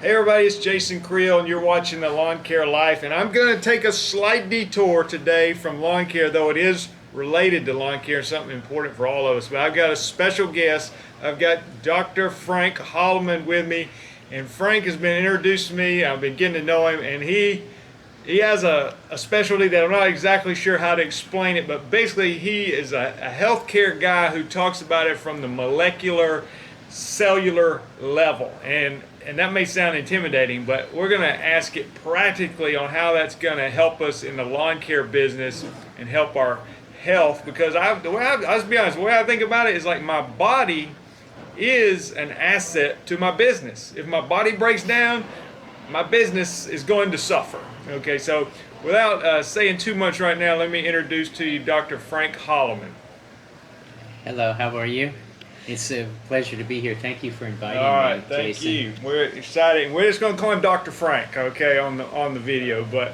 Hey everybody, it's Jason Creel and you're watching the Lawn Care Life, and I'm going to take a slight detour today from lawn care, though it is related to lawn care, something important for all of us. But I've got a special guest. I've got Dr. Frank Holloman with me, and Frank has been introduced to me. I've been getting to know him, and he has a specialty that I'm not exactly sure how to explain it, but basically he is a healthcare guy who talks about it from the molecular, cellular level. And that may sound intimidating, but we're going to ask it practically on how that's going to help us in the lawn care business and help our health. Because let's be honest, the way I think about it is like my body is an asset to my business. If my body breaks down, my business is going to suffer. Okay, so without saying too much right now, let me introduce to you Dr. Frank Holloman. Hello, how are you? It's a pleasure to be here. Thank you for inviting me, All right, thank Jason. you. We're excited. We're just going to call him Dr. Frank, okay, on the video. But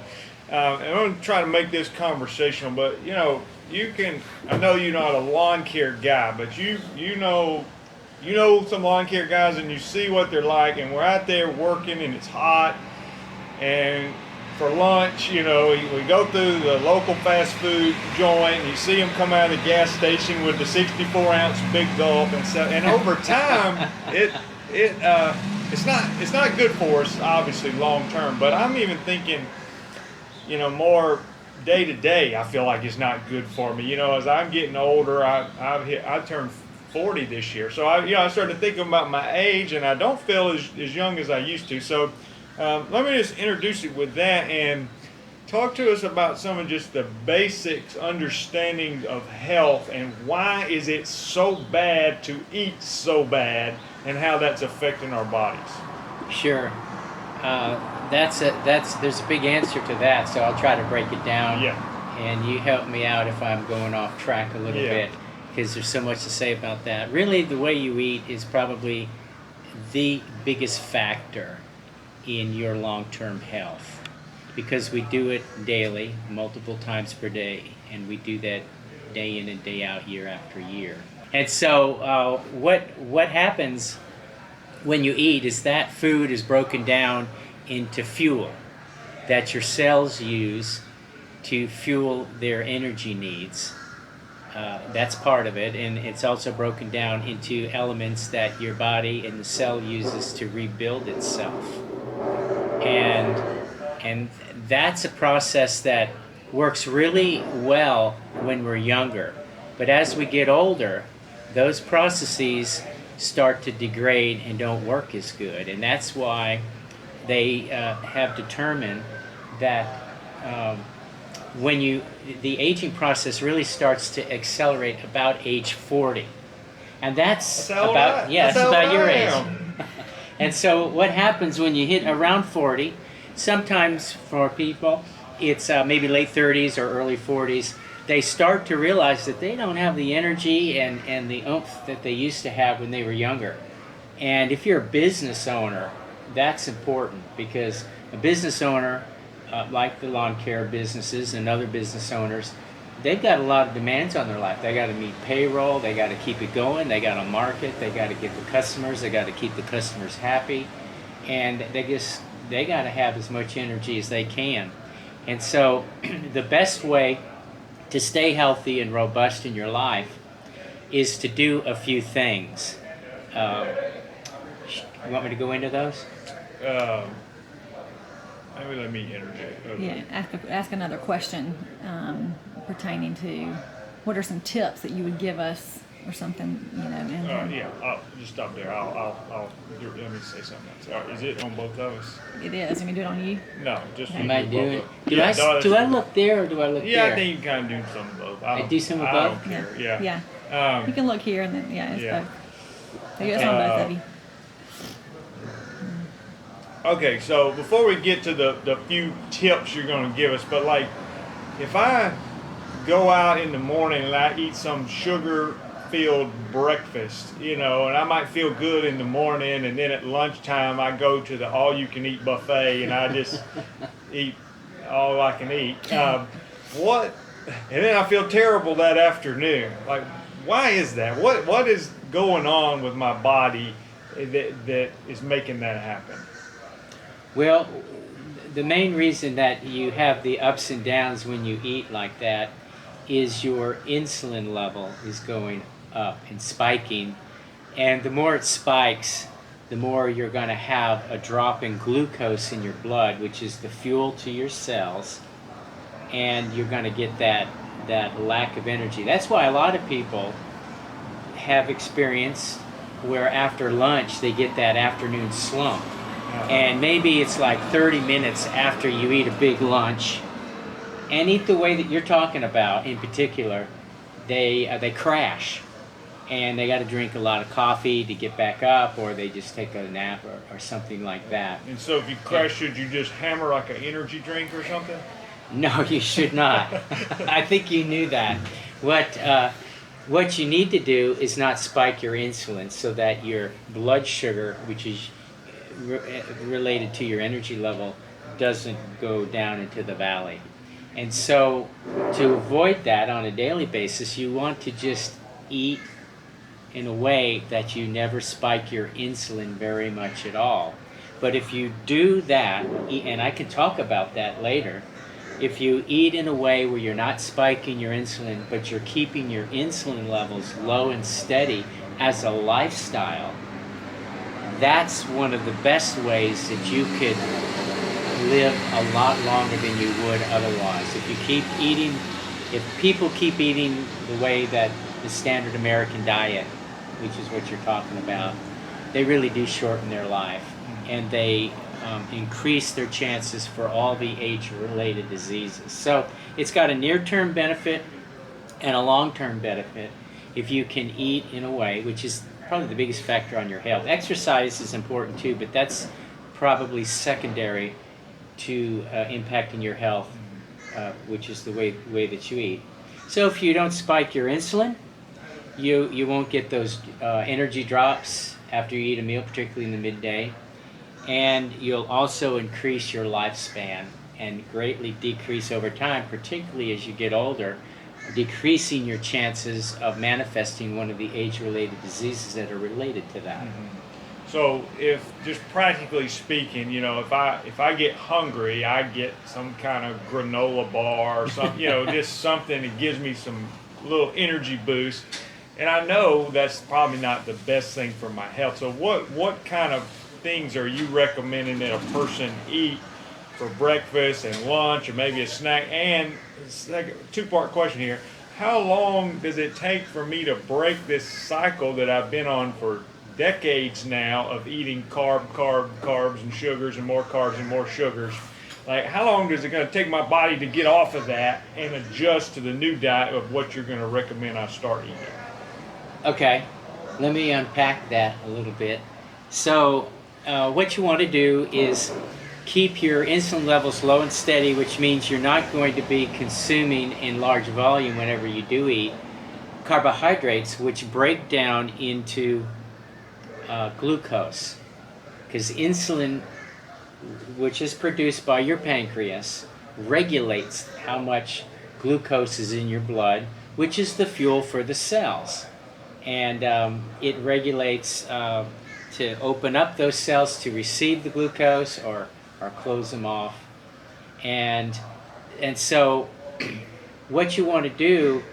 and I'm going to try to make this conversational. But you know, I know you're not a lawn care guy, but you know some lawn care guys, and you see what they're like. And we're out there working, and it's hot. And for lunch, you know, we go through the local fast food joint, and you see them come out of the gas station with the 64-ounce big gulp, and over time, it's not good for us, obviously, long term. But I'm even thinking, you know, more day to day. I feel like it's not good for me. You know, as I'm getting older, I turned 40 this year, so I started thinking about my age, and I don't feel as young as I used to. So. Let me just introduce you with that and talk to us about some of just the basics understanding of health and why is it so bad to eat so bad and how that's affecting our bodies. Sure. There's a big answer to that, so I'll try to break it down. Yeah. And you help me out if I'm going off track a little bit, because there's so much to say about that. Really, the way you eat is probably the biggest factor in your long-term health, because we do it daily, multiple times per day, and we do that day in and day out, year after year. And so what happens when you eat is that food is broken down into fuel that your cells use to fuel their energy needs. That's part of it, and it's also broken down into elements that your body and the cell uses to rebuild itself. And that's a process that works really well when we're younger. But as we get older, those processes start to degrade and don't work as good. And that's why they have determined that the aging process really starts to accelerate about age 40. And that's about your age. And so what happens when you hit around 40, sometimes for people, it's maybe late 30s or early 40s, they start to realize that they don't have the energy and the oomph that they used to have when they were younger. And if you're a business owner, that's important, because a business owner, like the lawn care businesses and other business owners, they've got a lot of demands on their life. They got to meet payroll, they got to keep it going, they got to market, they got to get the customers, they got to keep the customers happy, and they got to have as much energy as they can. And so the best way to stay healthy and robust in your life is to do a few things. You want me to go into those? Maybe let me interject. Okay. Yeah, ask another question pertaining to what are some tips that you would give us or something, you know. Yeah, I'll just stop there. Let me say something else. All right, is it on both of us? It is. Am I do it on you? No, just Okay. Am I doing it? Do I look there or do I look there? Yeah, I think you can kind of do some of both. I do some of both? I don't care. Yeah. You can look here and then, it's both. So it's on both of you. Okay, so before we get to the few tips you're going to give us, but like if I go out in the morning and I eat some sugar-filled breakfast, you know, and I might feel good in the morning, and then at lunchtime I go to the all-you-can-eat buffet and I just eat all I can eat. And then I feel terrible that afternoon. Like, why is that? What is going on with my body that is making that happen? Well, the main reason that you have the ups and downs when you eat like that is your insulin level is going up and spiking. And the more it spikes, the more you're going to have a drop in glucose in your blood, which is the fuel to your cells. And you're going to get that lack of energy. That's why a lot of people have experienced where after lunch they get that afternoon slump. And maybe it's like 30 minutes after you eat a big lunch and eat the way that you're talking about in particular, they crash. And they got to drink a lot of coffee to get back up, or they just take a nap or something like that. And so if you crash, should you just hammer like an energy drink or something? No, you should not. I think you knew that. What you need to do is not spike your insulin so that your blood sugar, which is related to your energy level, doesn't go down into the valley. And so to avoid that on a daily basis, you want to just eat in a way that you never spike your insulin very much at all. But if you do that, and I can talk about that later, if you eat in a way where you're not spiking your insulin, but you're keeping your insulin levels low and steady as a lifestyle, that's one of the best ways that you could live a lot longer than you would otherwise. If people keep eating the way that the standard American diet, which is what you're talking about, they really do shorten their life, and they increase their chances for all the age-related diseases. So it's got a near-term benefit and a long-term benefit if you can eat in a way, which is probably the biggest factor on your health. Exercise is important too, but that's probably secondary to impacting your health, which is the way that you eat. So if you don't spike your insulin, you won't get those energy drops after you eat a meal, particularly in the midday. And you'll also increase your lifespan and greatly decrease over time, particularly as you get older, decreasing your chances of manifesting one of the age-related diseases that are related to that. Mm-hmm. So if, just practically speaking, if I get hungry, I get some kind of granola bar or something, just something that gives me some little energy boost. And I know that's probably not the best thing for my health. So what kind of things are you recommending that a person eat for breakfast and lunch, or maybe a snack? And it's like a two-part question here. How long does it take for me to break this cycle that I've been on for decades now of eating carbs and sugars and more carbs and more sugars? Like, how long is it going to take my body to get off of that and adjust to the new diet of what you're going to recommend I start eating? Okay, let me unpack that a little bit. So what you want to do is keep your insulin levels low and steady, which means you're not going to be consuming in large volume whenever you do eat carbohydrates, which break down into glucose. Because insulin, which is produced by your pancreas, regulates how much glucose is in your blood, which is the fuel for the cells. And it regulates to open up those cells to receive the glucose or close them off. And so what you want to do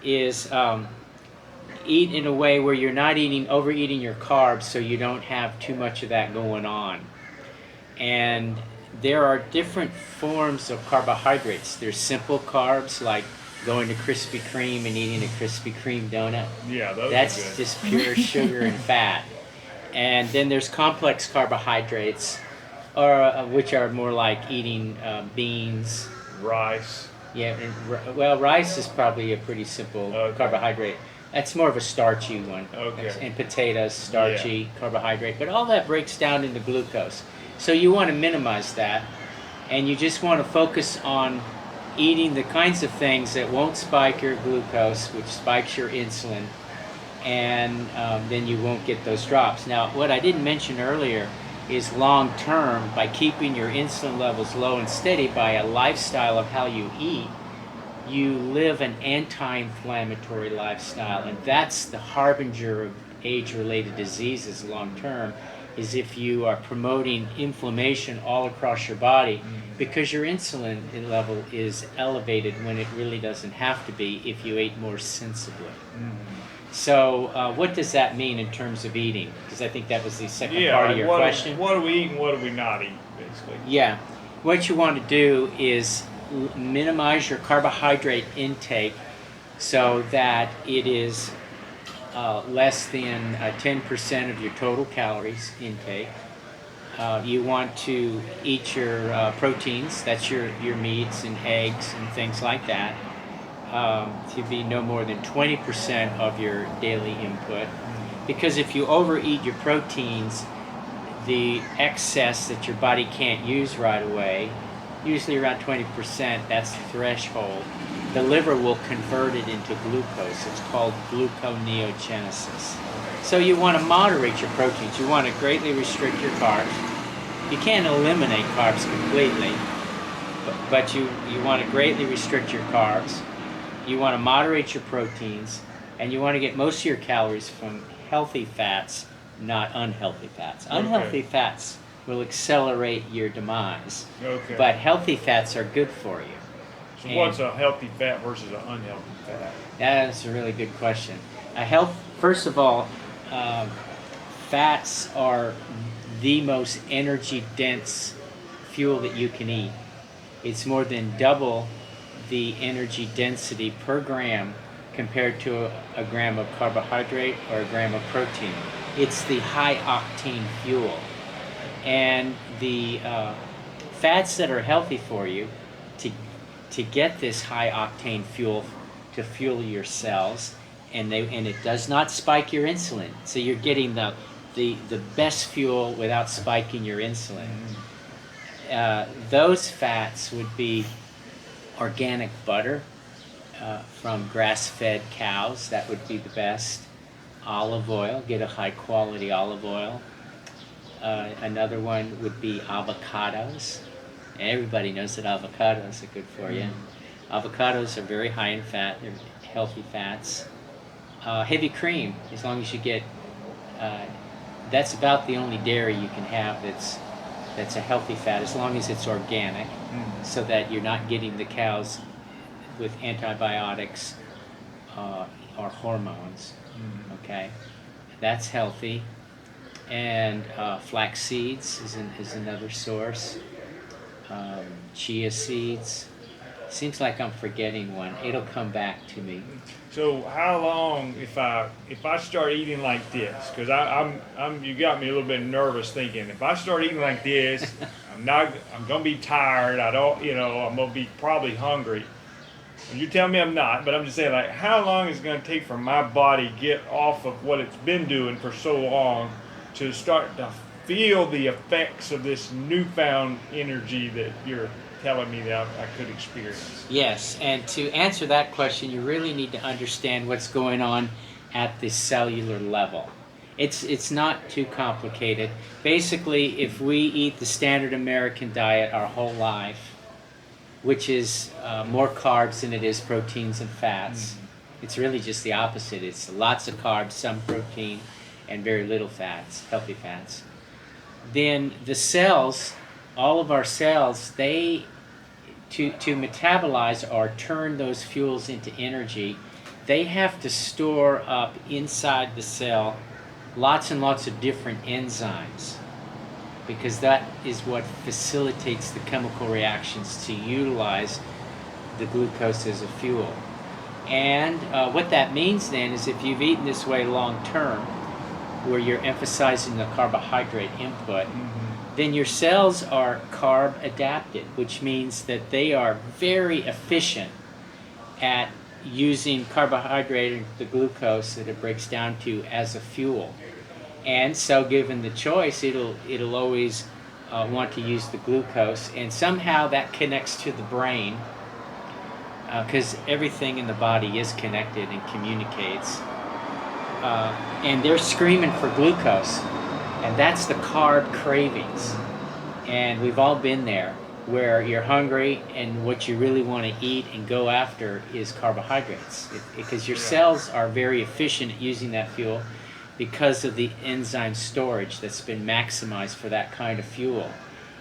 is eat in a way where you're not overeating your carbs, so you don't have too much of that going on. And there are different forms of carbohydrates. There's simple carbs, like going to Krispy Kreme and eating a Krispy Kreme donut. Yeah, those That's are good. just pure sugar and fat. And then there's complex carbohydrates, which are more like eating beans. Rice. Yeah, well, rice is probably a pretty simple carbohydrate. That's more of a starchy one. Okay. And potatoes, starchy carbohydrate. But all that breaks down into glucose. So you want to minimize that. And you just want to focus on eating the kinds of things that won't spike your glucose, which spikes your insulin. And then you won't get those drops. Now, what I didn't mention earlier is long term, by keeping your insulin levels low and steady by a lifestyle of how you eat, you live an anti-inflammatory lifestyle, and that's the harbinger of age-related diseases long term. is if you are promoting inflammation all across your body because your insulin level is elevated when it really doesn't have to be if you ate more sensibly. So what does that mean in terms of eating? Because I think that was the second part of your question. What do we eat and what do we not eat, basically? Yeah. What you want to do is minimize your carbohydrate intake so that it is less than 10% of your total calories intake. You want to eat your proteins, that's your meats and eggs and things like that, to be no more than 20% of your daily input. Because if you overeat your proteins, the excess that your body can't use right away, usually around 20%, that's the threshold, the liver will convert it into glucose. It's called gluconeogenesis. So you want to moderate your proteins. You want to greatly restrict your carbs. You can't eliminate carbs completely, but you want to greatly restrict your carbs. You want to moderate your proteins, and you want to get most of your calories from healthy fats, not unhealthy fats. Okay. Unhealthy fats will accelerate your demise, Okay. but healthy fats are good for you. So what's a healthy fat versus an unhealthy fat? That's a really good question. First of all, fats are the most energy-dense fuel that you can eat. It's more than double the energy density per gram compared to a gram of carbohydrate or a gram of protein. It's the high-octane fuel. And the fats that are healthy for you, to get this high-octane fuel to fuel your cells, and it does not spike your insulin. So you're getting the best fuel without spiking your insulin. Those fats would be organic butter from grass-fed cows. That would be the best. Olive oil, get a high-quality olive oil. Another one would be avocados. Everybody knows that avocados are good for you. Avocados are very high in fat. They're healthy fats. Heavy cream, as long as you get, that's about the only dairy you can have that's a healthy fat, as long as it's organic, so that you're not getting the cows with antibiotics or hormones. Okay, that's healthy. And flax seeds is another source. Chia seeds. Seems like I'm forgetting one. It'll come back to me. So how long if I start eating like this? Because you got me a little bit nervous thinking if I start eating like this, I'm gonna be tired. I'm gonna be probably hungry. And you tell me I'm not, but I'm just saying, like, how long is it gonna take for my body to get off of what it's been doing for so long to start to feel the effects of this newfound energy that you're telling me that I could experience? Yes, and to answer that question, you really need to understand what's going on at the cellular level. It's not too complicated. Basically, if we eat the standard American diet our whole life, which is more carbs than it is proteins and fats, it's really just the opposite. It's lots of carbs, some protein, and very little fats, healthy fats. Then the cells, all of our cells, they to metabolize or turn those fuels into energy, they have to store up inside the cell lots and lots of different enzymes, because that is what facilitates the chemical reactions to utilize the glucose as a fuel. And what that means then is if you've eaten this way long term, where you're emphasizing the carbohydrate input, then your cells are carb adapted, which means that they are very efficient at using carbohydrate and the glucose that it breaks down to as a fuel. And so given the choice, it'll always want to use the glucose, and somehow that connects to the brain, because everything in the body is connected and communicates. And they're screaming for glucose, and that's the carb cravings. And we've all been there, where you're hungry and what you really want to eat and go after is carbohydrates, because your cells are very efficient at using that fuel. because of the enzyme storage that's been maximized for that kind of fuel.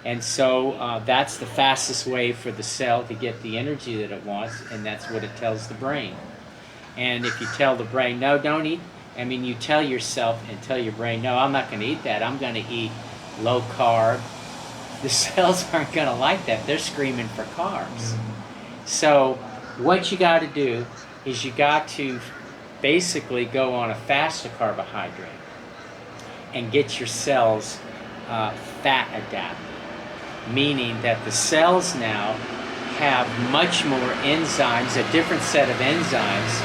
And so that's the fastest way for the cell to get the energy that it wants, and that's what it tells the brain. And if you tell the brain, no, don't eat, you tell yourself and tell your brain, no, I'm not going to eat that, I'm going to eat low carb, the cells aren't going to like that. They're screaming for carbs. So what you got to do is you got to basically go on a faster carbohydrate and get your cells fat adapted, meaning that the cells now have much more enzymes, a different set of enzymes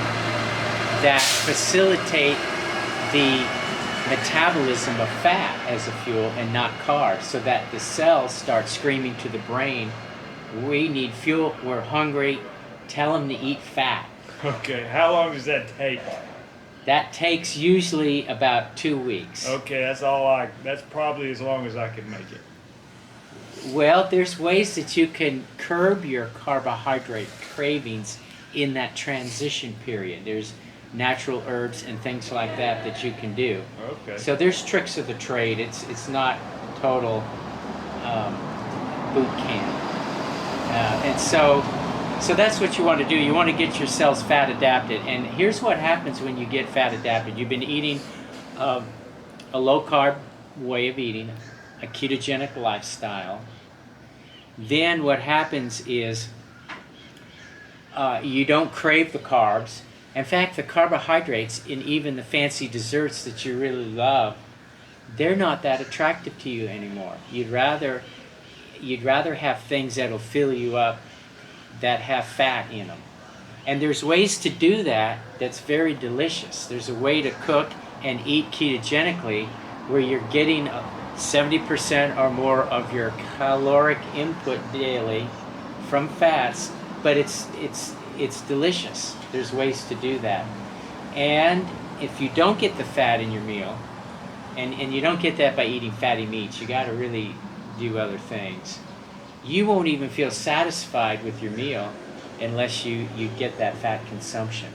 that facilitate the metabolism of fat as a fuel and not carbs, so that the cells start screaming to the brain, we need fuel, we're hungry, tell them to eat fat. Okay, how long does that take? That takes usually about 2 weeks. Okay, that's probably as long as I can make it. Well, there's ways that you can curb your carbohydrate cravings in that transition period. There's natural herbs and things like that that you can do. Okay. So there's tricks of the trade. It's not total boot camp. And so that's what you want to do. You want to get your cells fat adapted. And here's what happens when you get fat adapted. You've been eating a low carb way of eating, a ketogenic lifestyle. Then what happens is you don't crave the carbs. In fact, the carbohydrates in even the fancy desserts that you really love, they're not that attractive to you anymore. You'd rather have things that'll fill you up that have fat in them. And there's ways to do that that's very delicious. There's a way to cook and eat ketogenically where you're getting 70% or more of your caloric input daily from fats, but it's delicious. There's ways to do that. And if you don't get the fat in your meal, and you don't get that by eating fatty meats, you got to really do other things. You won't even feel satisfied with your meal unless you get that fat consumption.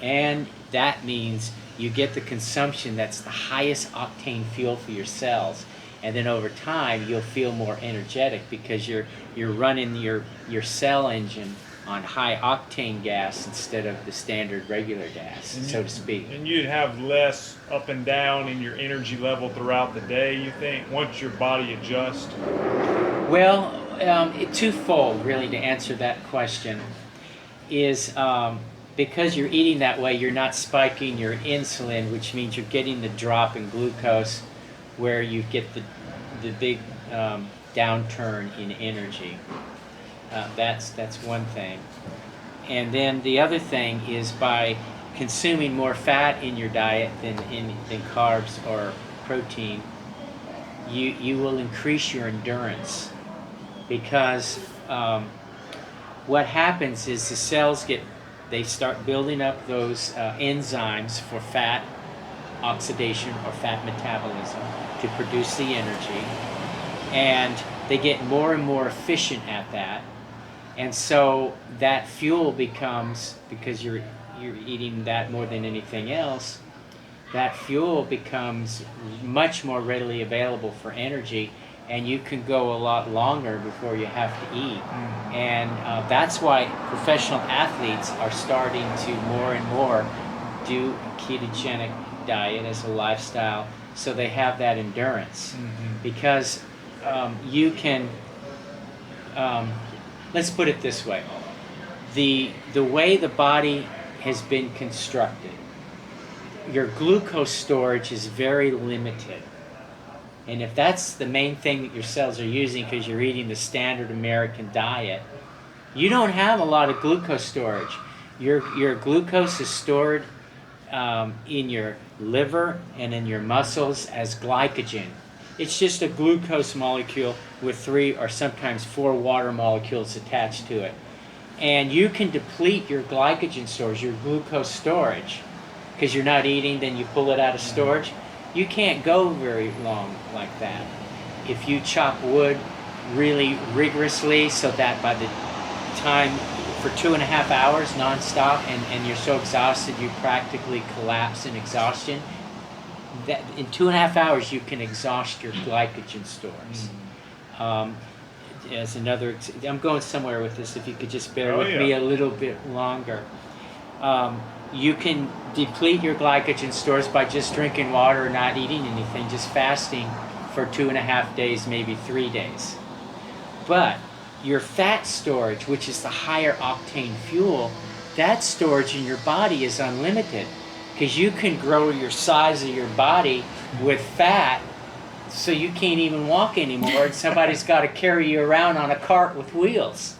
And that means you get the consumption that's the highest octane fuel for your cells. And then over time, you'll feel more energetic because you're running your cell engine on high octane gas instead of the standard regular gas, so to speak. And you'd have less up and down in your energy level throughout the day, you think, once your body adjusts? Well, twofold, really, to answer that question, is because you're eating that way, you're not spiking your insulin, which means you're getting the drop in glucose where you get the big downturn in energy. That's one thing. And then the other thing is by consuming more fat in your diet than carbs or protein, you will increase your endurance, because what happens is the cells they start building up those enzymes for fat oxidation or fat metabolism to produce the energy, and they get more and more efficient at that. And so that fuel becomes, because you're eating that more than anything else, that fuel becomes much more readily available for energy, and you can go a lot longer before you have to eat. And that's why professional athletes are starting to more and more do a ketogenic diet as a lifestyle, so they have that endurance. Because you can, let's put it this way, the way the body has been constructed, your glucose storage is very limited. And if that's the main thing that your cells are using because you're eating the standard American diet, you don't have a lot of glucose storage. Your glucose is stored in your liver and in your muscles as glycogen. It's just a glucose molecule with 3 or sometimes 4 water molecules attached to it. And you can deplete your glycogen storage, your glucose storage, because you're not eating, then you pull it out of storage. You can't go very long like that. If you chop wood really rigorously so that by the time, for 2.5 hours nonstop, and you're so exhausted you practically collapse in exhaustion, that in 2.5 hours you can exhaust your glycogen stores. As another, I'm going somewhere with this. If you could just bear with me a little bit longer. You can deplete your glycogen stores by just drinking water or not eating anything, just fasting for 2.5 days, maybe 3 days. But your fat storage, which is the higher octane fuel, that storage in your body is unlimited, because you can grow your size of your body with fat so you can't even walk anymore, and somebody's got to carry you around on a cart with wheels.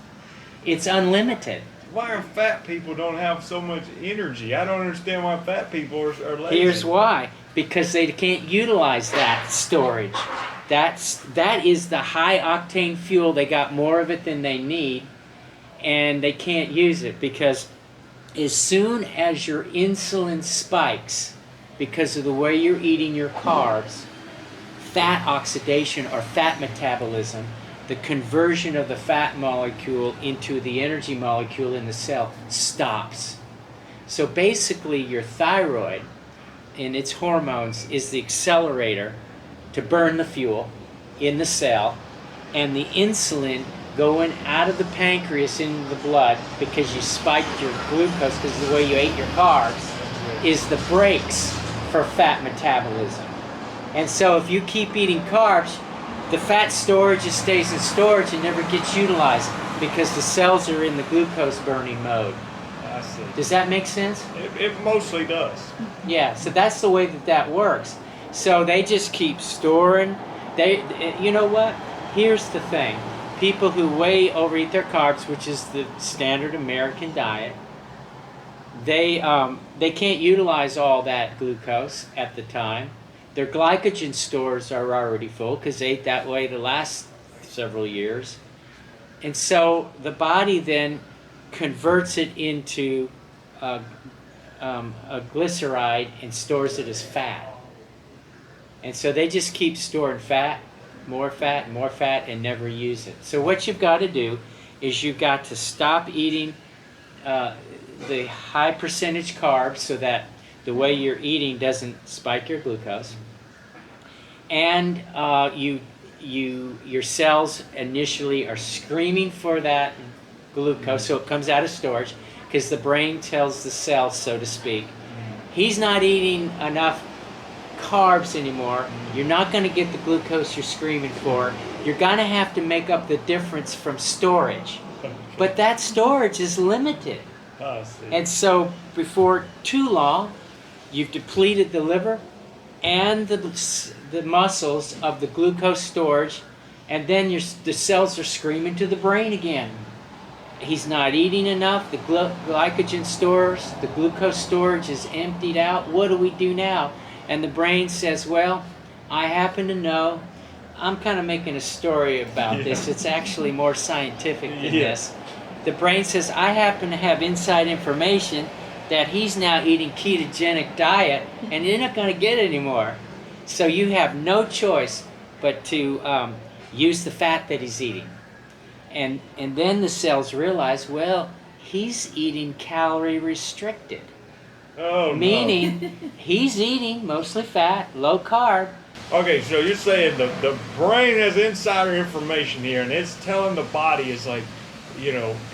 It's unlimited. Why are fat people don't have so much energy? I don't understand why fat people are lazy. Here's why. Because they can't utilize that storage. That is the high octane fuel. They got more of it than they need, and they can't use it, because as soon as your insulin spikes because of the way you're eating your carbs, fat oxidation or fat metabolism, the conversion of the fat molecule into the energy molecule in the cell, stops. So basically your thyroid and its hormones is the accelerator to burn the fuel in the cell, and the insulin going out of the pancreas into the blood, because you spiked your glucose because of the way you ate your carbs, is the brakes for fat metabolism. And so if you keep eating carbs, the fat storage just stays in storage and never gets utilized, because the cells are in the glucose burning mode. I see. Does that make sense? It mostly does. Yeah, so that's the way that works. So they just keep storing. You know what? Here's the thing. People who way overeat their carbs, which is the standard American diet, they can't utilize all that glucose at the time. Their glycogen stores are already full because they ate that way the last several years. And so the body then converts it into a glyceride and stores it as fat. And so they just keep storing fat, more fat, more fat, and never use it. So what you've got to do is you've got to stop eating the high percentage carbs, so that the way you're eating doesn't spike your glucose. And your cells initially are screaming for that glucose, so it comes out of storage, because the brain tells the cell, so to speak, he's not eating enough carbs anymore. You're not going to get the glucose you're screaming for. You're going to have to make up the difference from storage. But that storage is limited. And so before too long, you've depleted the liver and the muscles of the glucose storage, and then the cells are screaming to the brain again. He's not eating enough. The glycogen stores, the glucose storage is emptied out. What do we do now? And the brain says, well, I happen to know. I'm kind of making a story about this. It's actually more scientific than this. The brain says, I happen to have inside information that he's now eating ketogenic diet, and you're not going to get it anymore. So you have no choice but to use the fat that he's eating. And then the cells realize, well, he's eating calorie restricted. Oh, meaning he's eating mostly fat, low carb. Okay, so you're saying the brain has insider information here, and it's telling the body, it's like,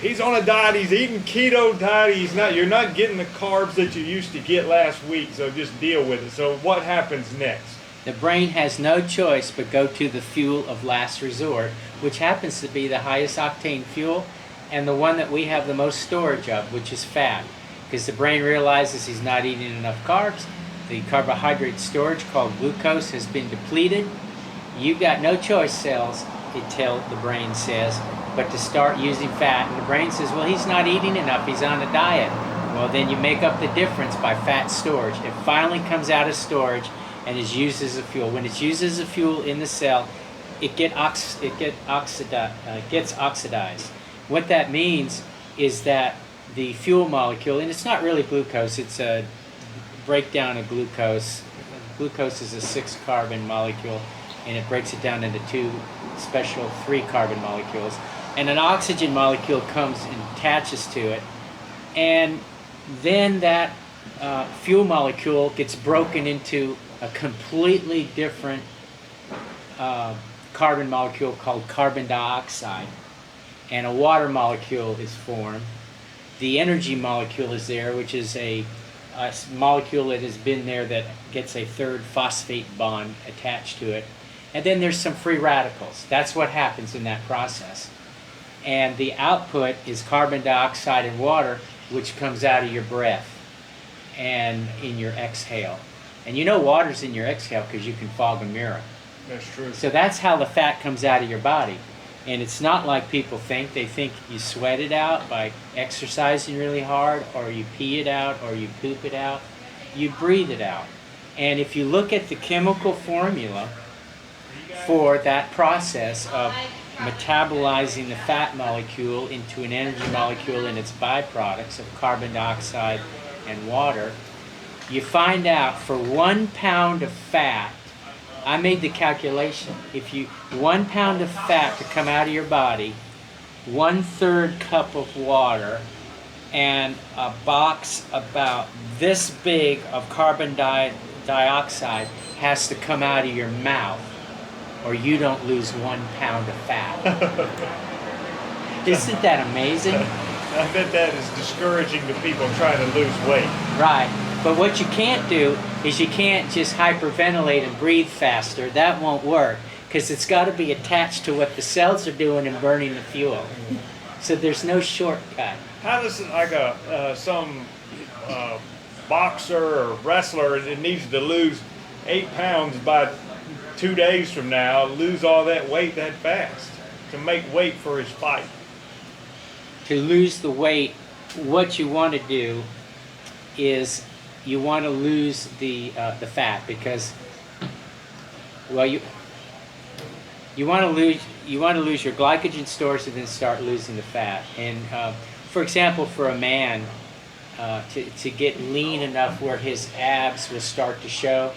he's on a diet, he's eating keto diet, you're not getting the carbs that you used to get last week, so just deal with it. So what happens next? The brain has no choice but go to the fuel of last resort, which happens to be the highest octane fuel and the one that we have the most storage of, which is fat. Because the brain realizes he's not eating enough carbs. The carbohydrate storage called glucose has been depleted. You've got no choice, cells, the brain says, but to start using fat. And the brain says, well, he's not eating enough, he's on a diet. Well, then you make up the difference by fat storage. It finally comes out of storage and is used as a fuel. When it's used as a fuel in the cell, it gets oxidized. What that means is that the fuel molecule, and it's not really glucose, it's a breakdown of glucose. Glucose is a 6-carbon molecule, and it breaks it down into 2 special 3-carbon molecules. And an oxygen molecule comes and attaches to it, and then that fuel molecule gets broken into a completely different carbon molecule called carbon dioxide, and a water molecule is formed. The energy molecule is there, which is a molecule that has been there that gets a third phosphate bond attached to it. And then there's some free radicals. That's what happens in that process. And the output is carbon dioxide and water, which comes out of your breath and in your exhale. And you know water's in your exhale because you can fog a mirror. That's true. So that's how the fat comes out of your body. And it's not like people think. They think you sweat it out by exercising really hard, or you pee it out, or you poop it out. You breathe it out. And if you look at the chemical formula for that process of metabolizing the fat molecule into an energy molecule and its byproducts of carbon dioxide and water, you find out for 1 pound of fat, I made the calculation, if you 1 pound of fat to come out of your body, 1/3 cup of water, and a box about this big of carbon dioxide has to come out of your mouth, or you don't lose 1 pound of fat. Isn't that amazing? I bet that is discouraging to people trying to lose weight. Right. But what you can't do is you can't just hyperventilate and breathe faster. That won't work, because it's got to be attached to what the cells are doing and burning the fuel. So there's no shortcut. How does like some boxer or wrestler that needs to lose 8 pounds by 2 days from now lose all that weight that fast to make weight for his fight? To lose the weight, what you want to do is you want to lose the fat, because, well, you want to lose your glycogen stores and then start losing the fat. And for example, for a man to get lean enough where his abs will start to show,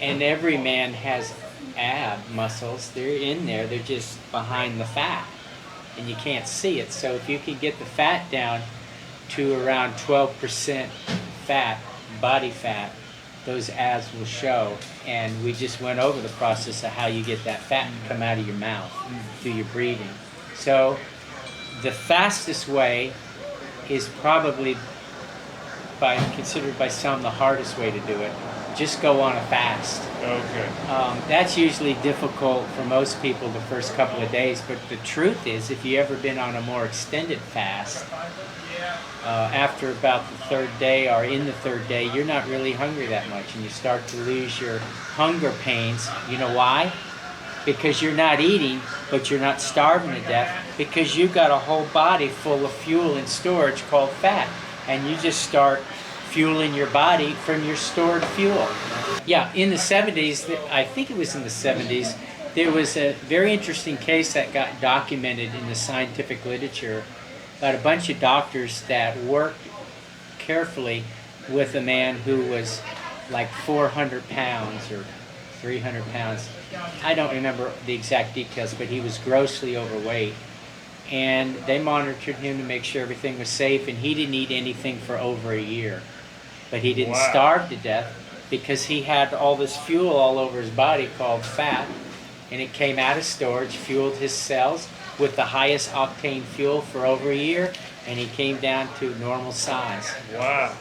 and every man has ab muscles. They're in there. They're just behind the fat, and you can't see it. So if you can get the fat down to around 12% fat, body fat, those abs will show. And we just went over the process of how you get that fat to come out of your mouth through your breathing. So the fastest way is probably considered by some the hardest way to do it. Just go on a fast. Okay. That's usually difficult for most people the first couple of days, but the truth is, if you've ever been on a more extended fast, after about the third day or in the third day, you're not really hungry that much, and you start to lose your hunger pains. You know why? Because you're not eating, but you're not starving to death, because you've got a whole body full of fuel and storage called fat, and you just start fueling your body from your stored fuel. Yeah, in the 70s, I think it was in the 70s, there was a very interesting case that got documented in the scientific literature about a bunch of doctors that worked carefully with a man who was like 400 pounds or 300 pounds. I don't remember the exact details, but he was grossly overweight. And they monitored him to make sure everything was safe, and he didn't eat anything for over a year. But he didn't starve to death, because he had all this fuel all over his body called fat, and it came out of storage, fueled his cells with the highest octane fuel for over a year, and he came down to normal size. Wow.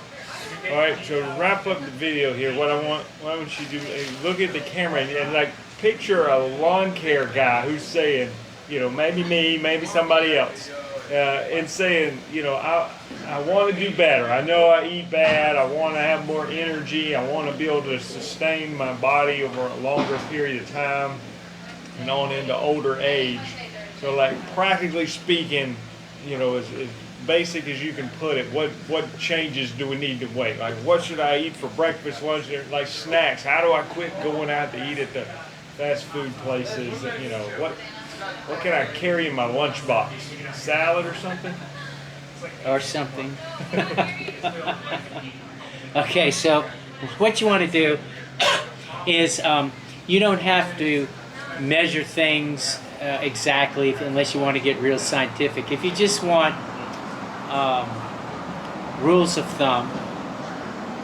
All right, so to wrap up the video here, what I want you to do is look at the camera and like picture a lawn care guy who's saying, you know, maybe me, maybe somebody else, and saying, you know, I want to do better. I know I eat bad. I want to have more energy. I want to be able to sustain my body over a longer period of time and on into older age. So, like, practically speaking, you know, as basic as you can put it, what changes do we need to make? Like, what should I eat for breakfast, lunch, like snacks? How do I quit going out to eat at the fast food places? You know, what can I carry in my lunchbox? Salad or something? Or something. Okay, so what you want to do is you don't have to measure things exactly unless you want to get real scientific. If you just want rules of thumb,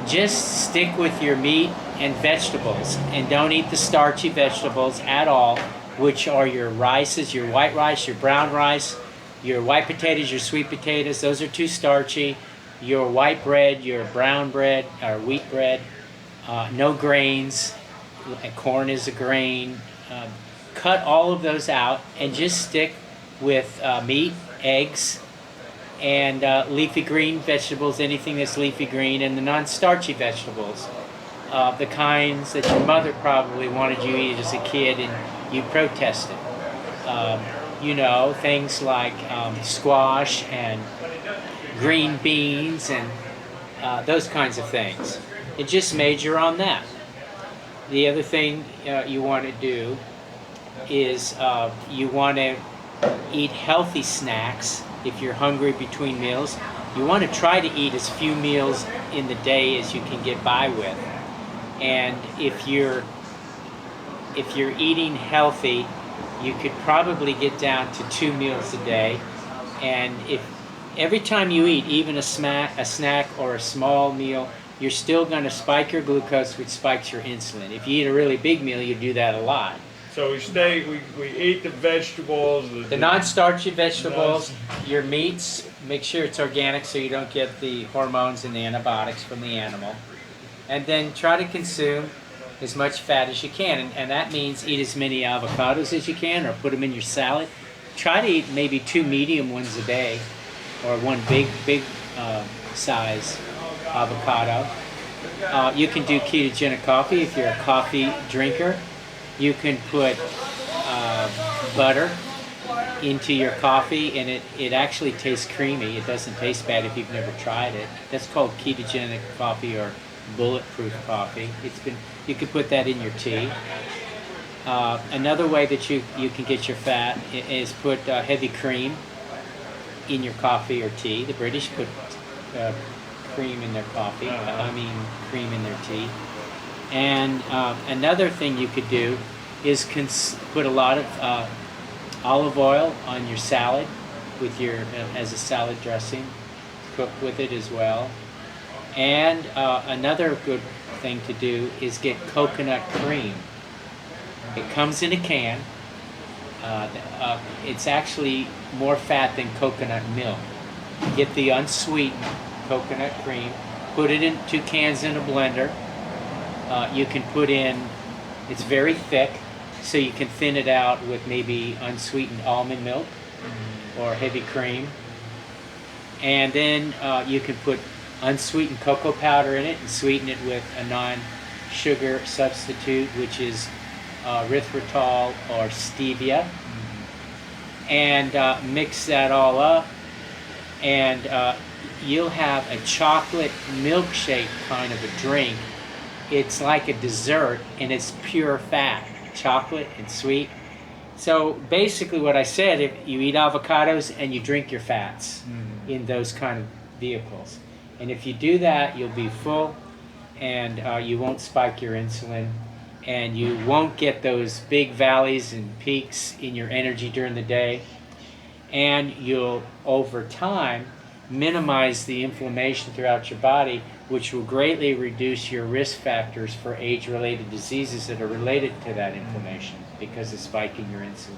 just stick with your meat and vegetables, and don't eat the starchy vegetables at all, which are your rices, your white rice, your brown rice, your white potatoes, your sweet potatoes. Those are too starchy. Your white bread, your brown bread, or wheat bread, no grains. Corn is a grain. Cut all of those out and just stick with meat, eggs, and leafy green vegetables, anything that's leafy green, and the non-starchy vegetables, the kinds that your mother probably wanted you to eat as a kid and you protested. You know, things like squash and green beans and those kinds of things. And just major on that. The other thing you want to do is you want to eat healthy snacks if you're hungry between meals. You want to try to eat as few meals in the day as you can get by with. And if you're eating healthy, you could probably get down to 2 meals a day. And if every time you eat, even a snack or a small meal, you're still going to spike your glucose, which spikes your insulin. If you eat a really big meal, you do that a lot. So we eat the vegetables. The non-starchy vegetables, your meats, make sure it's organic so you don't get the hormones and the antibiotics from the animal. And then try to consume as much fat as you can. And that means eat as many avocados as you can, or put them in your salad. Try to eat maybe 2 medium ones a day, or 1 big size avocado. You can do ketogenic coffee if you're a coffee drinker. You can put butter into your coffee, and it actually tastes creamy. It doesn't taste bad if you've never tried it. That's called ketogenic coffee or bulletproof coffee. You can put that in your tea. Another way that you can get your fat is put heavy cream in your coffee or tea. The British put cream in their coffee. Cream in their tea. And another thing you could do is put a lot of olive oil on your salad with as a salad dressing. Cook with it as well. And another good thing to do is get coconut cream. It comes in a can. It's actually more fat than coconut milk. Get the unsweetened coconut cream, put it in 2 cans in a blender. You can put in, it's very thick, so you can thin it out with maybe unsweetened almond milk or heavy cream. And then you can put unsweetened cocoa powder in it and sweeten it with a non-sugar substitute, which is erythritol or stevia. And mix that all up, and you'll have a chocolate milkshake kind of a drink. It's like a dessert, and it's pure fat, chocolate and sweet. So basically what I said, if you eat avocados and you drink your fats in those kind of vehicles. And if you do that, you'll be full, and you won't spike your insulin, and you won't get those big valleys and peaks in your energy during the day. And you'll, over time, minimize the inflammation throughout your body, which will greatly reduce your risk factors for age-related diseases that are related to that inflammation because of spiking your insulin.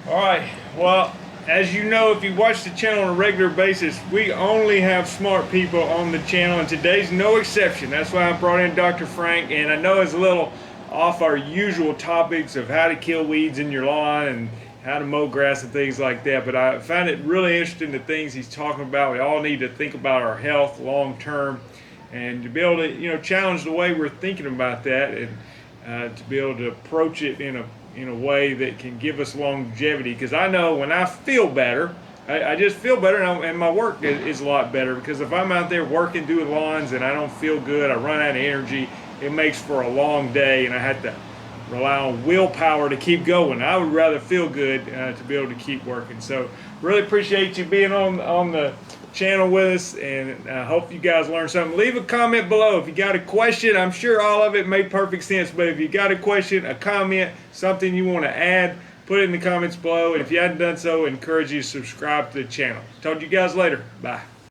All right. Well, as you know, if you watch the channel on a regular basis, we only have smart people on the channel, and today's no exception. That's why I brought in Dr. Frank, and I know it's a little off our usual topics of how to kill weeds in your lawn and how to mow grass and things like that, but I found it really interesting, the things he's talking about. We all need to think about our health long term, and to be able to challenge the way we're thinking about that, and to be able to approach it in a way that can give us longevity. Because I know when I feel better, I just feel better, and my work is a lot better, because if I'm out there working, doing lawns, and I don't feel good, I run out of energy, it makes for a long day, and I have to rely on willpower to keep going. I would rather feel good to be able to keep working. So really appreciate you being on the channel with us, and I hope you guys learned something. Leave a comment below if you got a question. I'm sure all of it made perfect sense, but if you got a question, a comment, something you want to add, put it in the comments below. And if you hadn't done so, I encourage you to subscribe to the channel. Talk to you guys later. Bye.